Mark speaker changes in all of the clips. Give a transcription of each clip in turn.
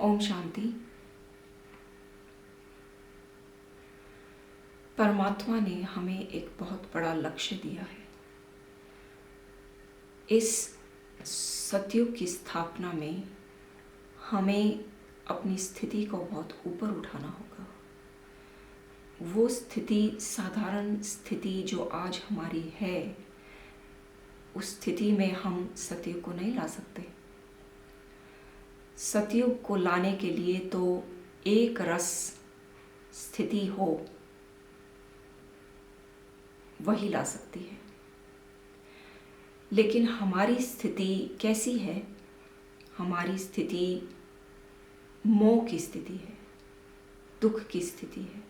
Speaker 1: ओम शांति। परमात्मा ने हमें एक बहुत बड़ा लक्ष्य दिया है। इस सतयुग की स्थापना में हमें अपनी स्थिति को बहुत ऊपर उठाना होगा। वो स्थिति, साधारण स्थिति जो आज हमारी है, उस स्थिति में हम सतयुग को नहीं ला सकते। सतयुग को लाने के लिए तो एक रस स्थिति हो, वही ला सकती है। लेकिन हमारी स्थिति कैसी है? हमारी स्थिति मोह की स्थिति है, दुख की स्थिति है।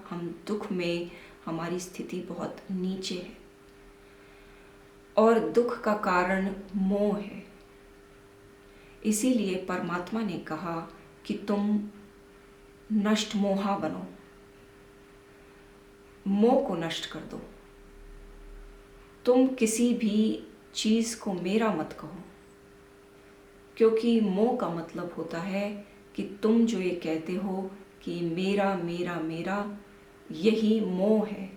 Speaker 1: हम दुख में, हमारी स्थिति बहुत नीचे है और दुख का कारण मोह है। इसीलिए परमात्मा ने कहा कि तुम नष्ट मोहा बनो, मोह को नष्ट कर दो। तुम किसी भी चीज़ को मेरा मत कहो, क्योंकि मोह का मतलब होता है कि तुम जो ये कहते हो कि मेरा मेरा मेरा, यही मोह है।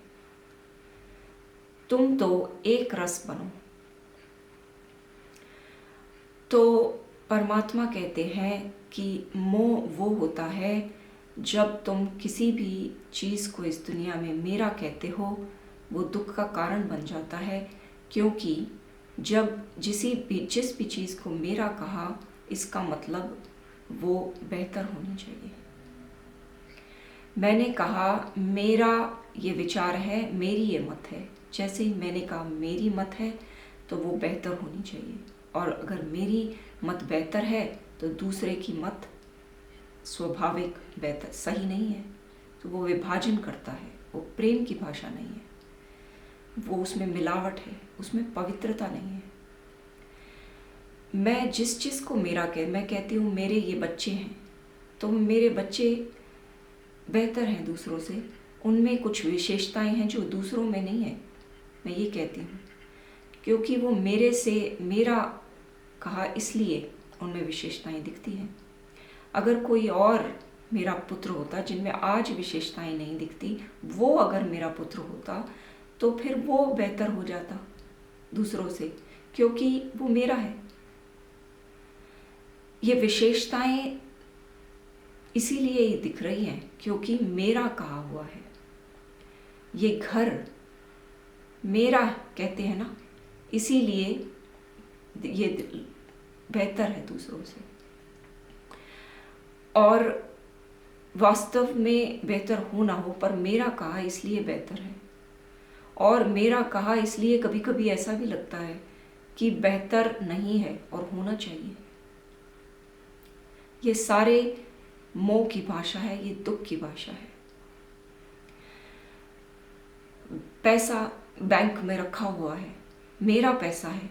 Speaker 1: तुम तो एक रस बनो। तो परमात्मा कहते हैं कि मोह वो होता है जब तुम किसी भी चीज़ को इस दुनिया में मेरा कहते हो, वो दुख का कारण बन जाता है। क्योंकि जब जिस भी चीज़ को मेरा कहा, इसका मतलब वो बेहतर होनी चाहिए। मैंने कहा मेरा ये विचार है, मेरी ये मत है। जैसे ही मैंने कहा मेरी मत है, तो वो बेहतर होनी चाहिए। और अगर मेरी मत बेहतर है तो दूसरे की मत स्वाभाविक बेहतर सही नहीं है। तो वो विभाजन करता है, वो प्रेम की भाषा नहीं है, वो उसमें मिलावट है, उसमें पवित्रता नहीं है। मैं जिस चीज़ को मैं कहती हूँ मेरे ये बच्चे हैं, तो मेरे बच्चे बेहतर हैं दूसरों से, उनमें कुछ विशेषताएं हैं जो दूसरों में नहीं है। मैं ये कहती हूँ क्योंकि वो मेरे से मेरा कहा, इसलिए उनमें विशेषताएं दिखती हैं। अगर कोई और मेरा पुत्र होता जिनमें आज विशेषताएं नहीं दिखती, वो अगर मेरा पुत्र होता तो फिर वो बेहतर हो जाता दूसरों से, क्योंकि वो मेरा है। ये विशेषताएं इसीलिए दिख रही हैं क्योंकि मेरा कहा हुआ है। ये घर मेरा कहते हैं ना, इसीलिए ये बेहतर है दूसरों से। और वास्तव में बेहतर हो ना हो, पर मेरा कहा इसलिए बेहतर है। और मेरा कहा इसलिए कभी कभी ऐसा भी लगता है कि बेहतर नहीं है और होना चाहिए। ये सारे मोह की भाषा है, ये दुख की भाषा है। पैसा बैंक में रखा हुआ है, मेरा पैसा है।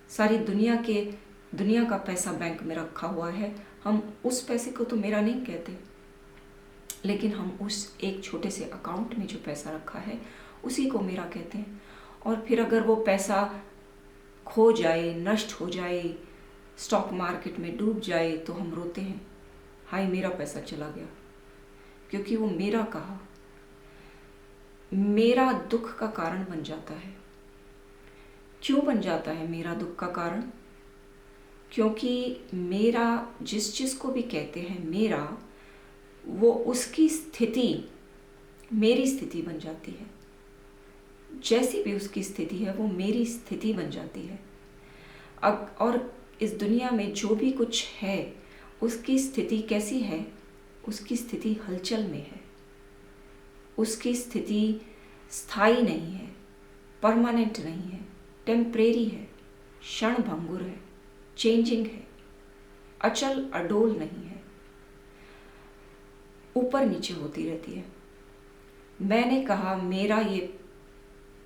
Speaker 1: सारी दुनिया का पैसा बैंक में रखा हुआ है। हम उस पैसे को तो मेरा नहीं कहते, लेकिन हम उस एक छोटे से अकाउंट में जो पैसा रखा है उसी को मेरा कहते हैं। और फिर अगर वो पैसा खो जाए, नष्ट हो जाए, स्टॉक मार्केट में डूब जाए, तो हम रोते हैं, हाय मेरा पैसा चला गया। क्योंकि वो मेरा कहा मेरा दुख का कारण बन जाता है। क्यों बन जाता है मेरा दुख का कारण? क्योंकि मेरा जिस चीज़ को भी कहते हैं मेरा, वो उसकी स्थिति मेरी स्थिति बन जाती है। जैसी भी उसकी स्थिति है वो मेरी स्थिति बन जाती है। और इस दुनिया में जो भी कुछ है उसकी स्थिति कैसी है? उसकी स्थिति हलचल में है, उसकी स्थिति स्थायी नहीं है, परमानेंट नहीं है, टेम्परेरी है, क्षण भंगुर है, चेंजिंग है, अचल अडोल नहीं है, ऊपर नीचे होती रहती है। मैंने कहा मेरा ये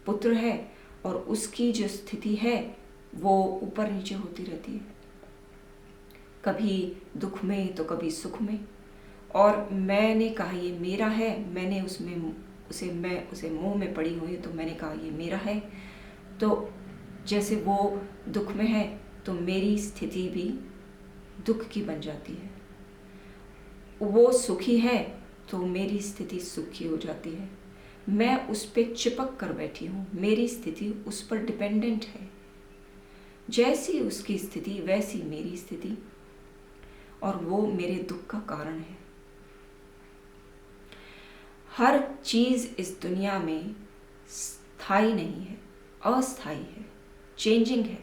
Speaker 1: पुत्र है और उसकी जो स्थिति है वो ऊपर नीचे होती रहती है, कभी दुख में तो कभी सुख में। और मैंने कहा ये मेरा है, मैंने उसे मोह में पड़ी हुई, तो मैंने कहा ये मेरा है। तो जैसे वो दुख में है तो मेरी स्थिति भी दुख की बन जाती है। वो सुखी है तो मेरी स्थिति सुखी हो जाती है। मैं उस पर चिपक कर बैठी हूँ, मेरी स्थिति उस पर डिपेंडेंट है। जैसी उसकी स्थिति वैसी मेरी स्थिति, और वो मेरे दुख का कारण है। हर चीज़ इस दुनिया में स्थायी नहीं है, अस्थायी है, चेंजिंग है,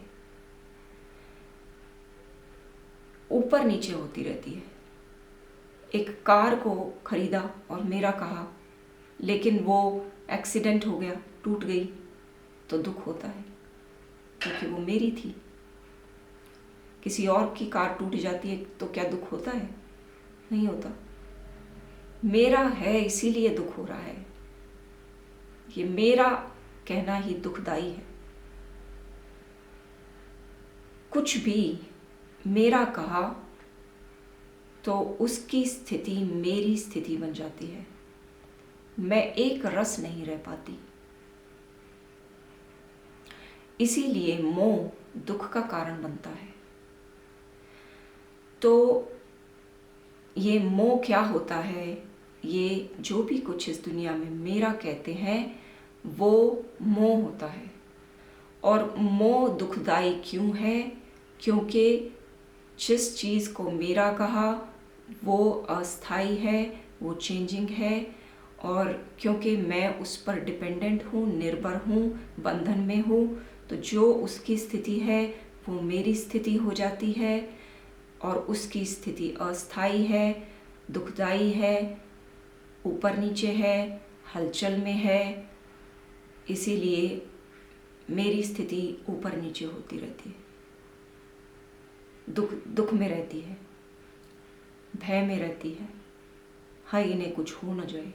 Speaker 1: ऊपर नीचे होती रहती है। एक कार को खरीदा और मेरा कहा, लेकिन वो एक्सीडेंट हो गया, टूट गई, तो दुख होता है क्योंकि वो मेरी थी। किसी और की कार टूट जाती है तो क्या दुख होता है? नहीं होता। मेरा है इसीलिए दुख हो रहा है। ये मेरा कहना ही दुखदाई है। कुछ भी मेरा कहा तो उसकी स्थिति मेरी स्थिति बन जाती है। मैं एक रस नहीं रह पाती। इसीलिए मोह दुख का कारण बनता है। तो ये मोह क्या होता है? ये जो भी कुछ इस दुनिया में मेरा कहते हैं वो मोह होता है। और मोह दुखदाई क्यों है? क्योंकि जिस चीज़ को मेरा कहा वो अस्थाई है, वो चेंजिंग है, और क्योंकि मैं उस पर डिपेंडेंट हूँ, निर्भर हूँ, बंधन में हूँ, तो जो उसकी स्थिति है वो मेरी स्थिति हो जाती है, और उसकी स्थिति अस्थाई है, दुखदाई है, ऊपर नीचे है, हलचल में है। इसीलिए मेरी स्थिति ऊपर नीचे होती रहती है, दुख में रहती है, भय में रहती है, हाय इन्हें कुछ हो न जाए,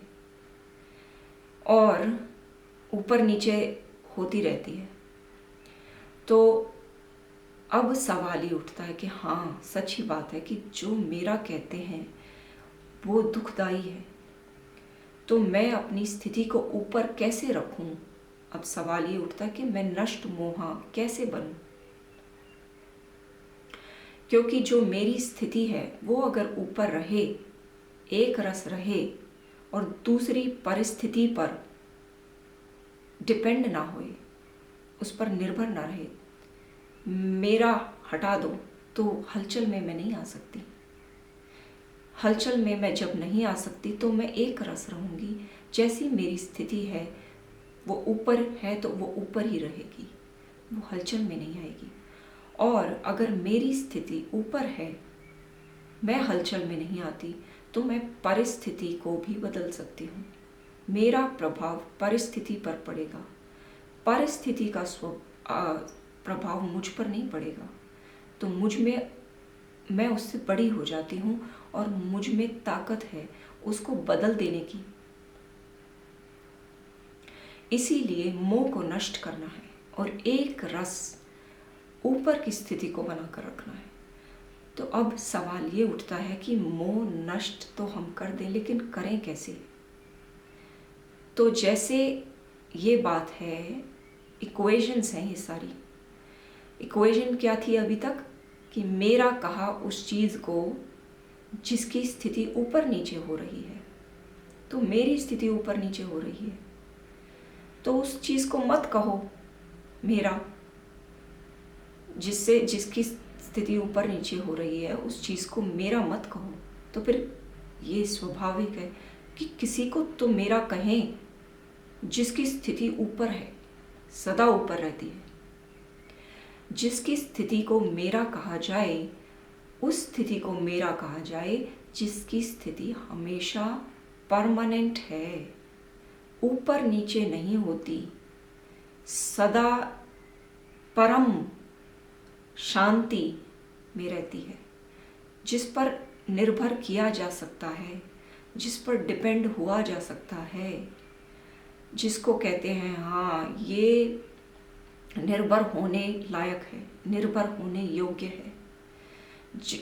Speaker 1: और ऊपर नीचे होती रहती है। तो अब सवाल ये उठता है कि हाँ, सच ही बात है कि जो मेरा कहते हैं वो दुखदाई है, तो मैं अपनी स्थिति को ऊपर कैसे रखूं? अब सवाल ये उठता है कि मैं नष्ट मोहा कैसे बनूं? क्योंकि जो मेरी स्थिति है वो अगर ऊपर रहे, एक रस रहे, और दूसरी परिस्थिति पर डिपेंड ना होए, उस पर निर्भर ना रहे, मेरा हटा दो, तो हलचल में मैं नहीं आ सकती। हलचल में मैं जब नहीं आ सकती तो मैं एक रस रहूंगी। जैसी मेरी स्थिति है वो ऊपर है तो वो ऊपर ही रहेगी, वो हलचल में नहीं आएगी। और अगर मेरी स्थिति ऊपर है, मैं हलचल में नहीं आती, तो मैं परिस्थिति को भी बदल सकती हूँ। मेरा प्रभाव परिस्थिति पर पड़ेगा, परिस्थिति का प्रभाव मुझ पर नहीं पड़ेगा। तो मुझ में, मैं उससे बड़ी हो जाती हूँ और मुझ में ताकत है उसको बदल देने की। इसीलिए मोह को नष्ट करना है और एक रस ऊपर की स्थिति को बनाकर रखना है। तो अब सवाल ये उठता है कि मोह नष्ट तो हम कर दें, लेकिन करें कैसे? तो जैसे ये बात है, इक्वेशंस हैं ये सारी। इक्वेशन क्या थी अभी तक? कि मेरा कहा उस चीज़ को जिसकी स्थिति ऊपर नीचे हो रही है, तो मेरी स्थिति ऊपर नीचे हो रही है, तो उस चीज़ को मत कहो मेरा। जिसकी स्थिति ऊपर नीचे हो रही है उस चीज़ को मेरा मत कहो। तो फिर ये स्वाभाविक है कि किसी को तो मेरा कहें जिसकी स्थिति ऊपर है, सदा ऊपर रहती है। जिसकी स्थिति को मेरा कहा जाए, उस स्थिति को मेरा कहा जाए जिसकी स्थिति हमेशा परमानेंट है, ऊपर नीचे नहीं होती, सदा परम शांति में रहती है, जिस पर निर्भर किया जा सकता है, जिस पर डिपेंड हुआ जा सकता है, जिसको कहते हैं हाँ ये निर्भर होने लायक है, निर्भर होने योग्य है।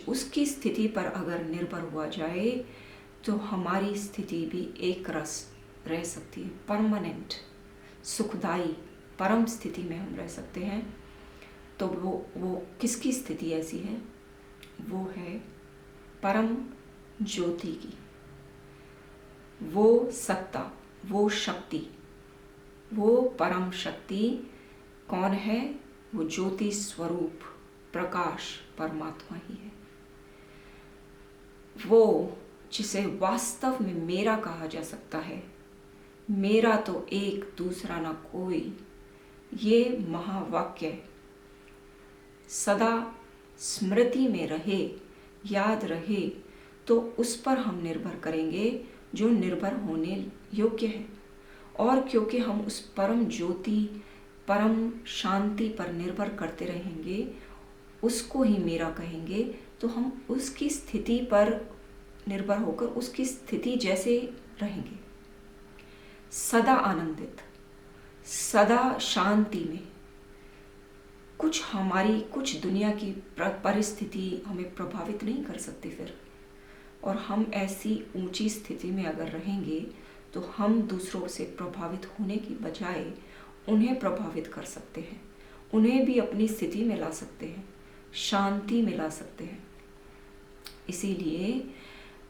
Speaker 1: उसकी स्थिति पर अगर निर्भर हुआ जाए तो हमारी स्थिति भी एक रस रह सकती है, परमानेंट, सुखदाई, परम स्थिति में हम रह सकते हैं। तो वो किसकी स्थिति ऐसी है? वो है परम ज्योति की, वो सत्ता, वो शक्ति, वो परम शक्ति कौन है? वो ज्योति स्वरूप प्रकाश परमात्मा ही है। वो जिसे वास्तव में मेरा कहा जा सकता है, मेरा तो एक दूसरा ना कोई, ये महावाक्य सदा स्मृति में रहे, याद रहे, तो उस पर हम निर्भर करेंगे जो निर्भर होने योग्य है। और क्योंकि हम उस परम ज्योति, परम शांति पर निर्भर करते रहेंगे, उसको ही मेरा कहेंगे, तो हम उसकी स्थिति पर निर्भर होकर उसकी स्थिति जैसे रहेंगे, सदा आनंदित, सदा शांति में। कुछ दुनिया की परिस्थिति हमें प्रभावित नहीं कर सकती फिर। और हम ऐसी ऊंची स्थिति में अगर रहेंगे तो हम दूसरों से प्रभावित होने की बजाय उन्हें प्रभावित कर सकते हैं, उन्हें भी अपनी स्थिति में ला सकते हैं, शांति में ला सकते हैं। इसीलिए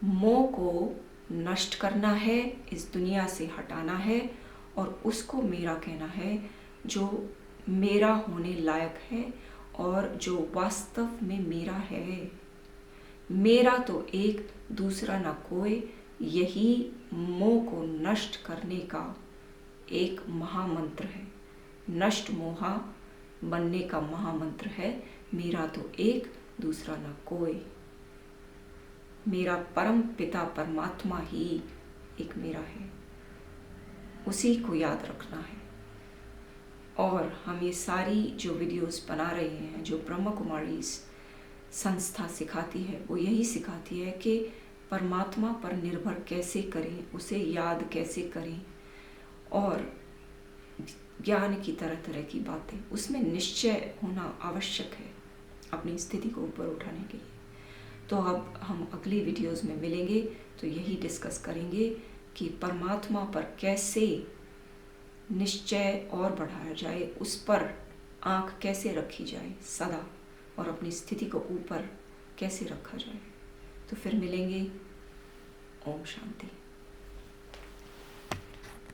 Speaker 1: मोह को नष्ट करना है, इस दुनिया से हटाना है और उसको मेरा कहना है, जो मेरा होने लायक है और जो वास्तव में मेरा है। मेरा तो एक दूसरा ना कोई, यही मोह को नष्ट करने का एक महामंत्र है, नष्ट मोहा बनने का महामंत्र है। मेरा तो एक दूसरा ना कोई, मेरा परम पिता परमात्मा ही एक मेरा है, उसी को याद रखना है। और हम ये सारी जो वीडियोस बना रहे हैं, जो ब्रह्म कुमारी संस्था सिखाती है, वो यही सिखाती है कि परमात्मा पर निर्भर कैसे करें, उसे याद कैसे करें, और ज्ञान की तरह तरह की बातें, उसमें निश्चय होना आवश्यक है अपनी स्थिति को ऊपर उठाने के लिए। तो अब हम अगली वीडियोस में मिलेंगे तो यही डिस्कस करेंगे कि परमात्मा पर कैसे निश्चय और बढ़ाया जाए, उस पर आँख कैसे रखी जाए सदा, और अपनी स्थिति को ऊपर कैसे रखा जाए। तो फिर मिलेंगे। ओम शांति।